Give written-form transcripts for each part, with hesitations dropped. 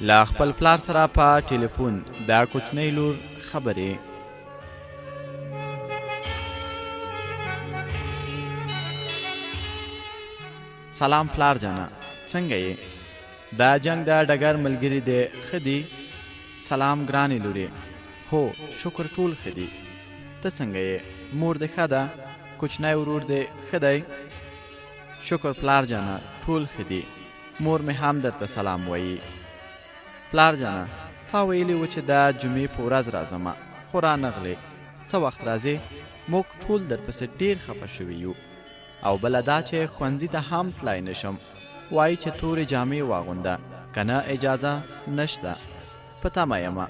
لا خپل پلار سره په ټلیفون دا کوچنی لور خبرې. سلام پلار جانا، څنګه یې؟ دا جنگ دا ډګر ملګری دی ښه دی؟ سلام ګرانې لورې. هو شکر ټول ښه دي. ته څنګه یې؟ مور دې ښه ده؟ کوچنی ورور دې ښه دی؟ شکر پلار جانا ټول ښه دي. مور مې هم درته سلام وایي. پلار جانا تا ویلي و چې دا جمعې په ورځ راځم، خو رانغلې. څه وخت راځې؟ موږ ټول درپسې ډېر خفه شوي یو. او بله دا چې ښوونځي ته هم تلای نشم. وایي چې تورې جامې واغونده، که نه اجازه نشته. په تمه یمه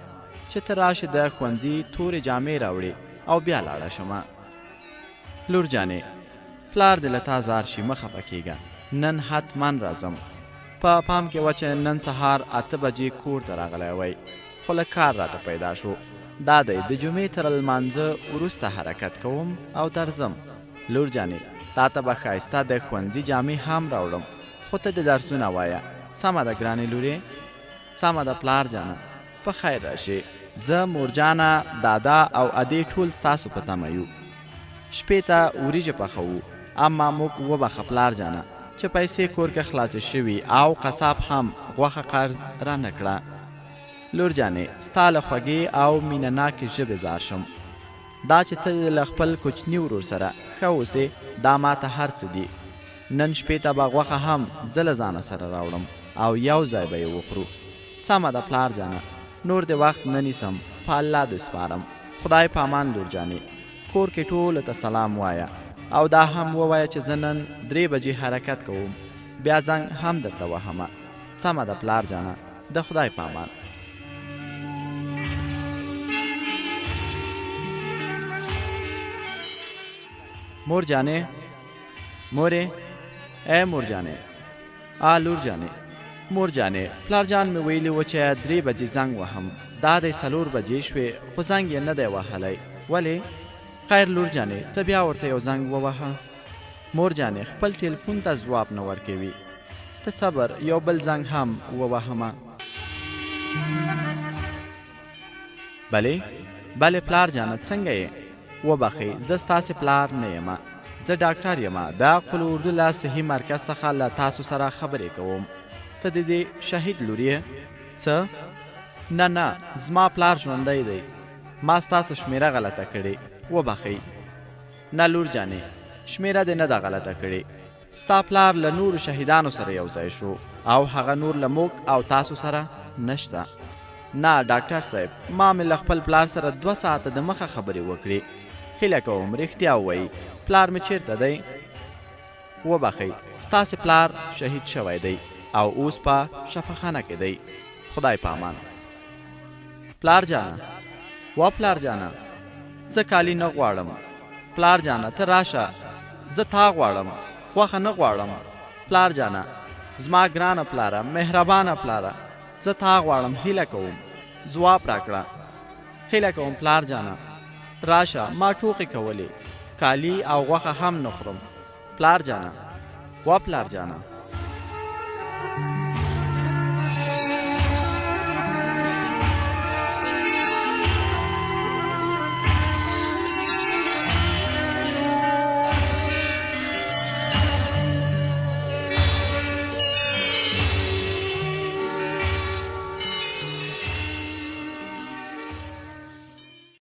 چې ته راشې د ښوونځي تورې جامې راوړې او بیا لاړه شمه. لور جانې پلار دې له تا زار شي، مه خفه کېږه. نن حتما راځم. په پام کې وه چې نن سهار 8 بجې کور ته راغلی وی، خو له کار راته پیدا شو. دا دی د جمعې تر لمانځه وروسته حرکت کوم او درځم. لور جانې تا ته به ښایسته د ښوونځي جامې هم راوړم، خو ته د درسونه وایه. سمه ده ګرانې لورې؟ سمه ده پلار جانه، په خیر راشې. زه مورجانه دادا او ادې ټول ستاسو په تمه یو. شپې ته وریجې پخوو، اما موږ وبخه پلار جانه چې پیسې کور کې خلاصې شوي او قصاب هم غوښه قرض را نه کړه. لور جانې ستا له خوږې او مینه ناکې ژبې زار شم. دا چې ته له خپل کوچني ورور سره ښه اوسې دا ماته هر څه دي. نن شپې ته به غوښه هم زه له ځانه سره راوړم او یو ځای به یې وخورو. سمه ده پلار جانه، نور د وخت نه نیسم، په الله دې سپارم. خدای په امان لور جانې. کور کې ټولو ته سلام وایه او دا هم ووایه چې زه نن 3 بجې حرکت کوم، بیا زنګ هم درته وهمه. سمه ده پلار جانه، د خدای په امان. مور جانې، مورې، ای مور جانې، لور جانې. مور جانې پلار جان مې ویلي و چې 3 بجې زنګ وهم. دا دی 4 بجې شوې خو زنګ یې نه دی وهلی. ولې؟ خیر لور جانې ته بیا ورته یو زنګ ووهه. مور جانې خپل ټلیفون ته ځواب نه ورکوي. ته صبر، یو بل زنګ هم ووهمه. بلې بلې پلار جانه څنګه یې؟ وبخئ زه ستاسې پلار نه یمه، زه ډاکټر یمه. د قل اردو له صحي مرکز څخه له تاسو سره خبرې کوم. ته د دې شهید لور یې؟ څه؟ نه نه، زما پلار ژوندی دی. ما ستاسو شمیره غلطه کړې، وبخئ. نه لور جانې شمیره دې نه ده غلطه کړې. ستا پلار له نورو شهیدانو سره یو ځای شو او هغه نور له موږ او تاسو سره نشته. نه ډاکټر صاحب، ما مې له خپل پلار سره 2 ساعته د مخه خبرې وکړې. هیله کوم رښتیا ووایي، پلار مې چیرته دی؟ وبخئ ستاسې پلار شهید شوی دی او اوس په شفاخانه کې دی. خدای په امان. پلار جانه، وا پلار جانه زه کالی نه غواړم. پلار جانه ته راشه، زه تا غواړم، غوښه نه غواړم. پلار جانه زما ګرانه پلاره، مهربانه پلاره، زه تا غواړم. هیله کوم ځواب راکړه. هیله کوم پلار جانه راشه، ما ټوقې کولې، کالی او غوښه هم نه خورم. پلار جانه، وا پلار جانه.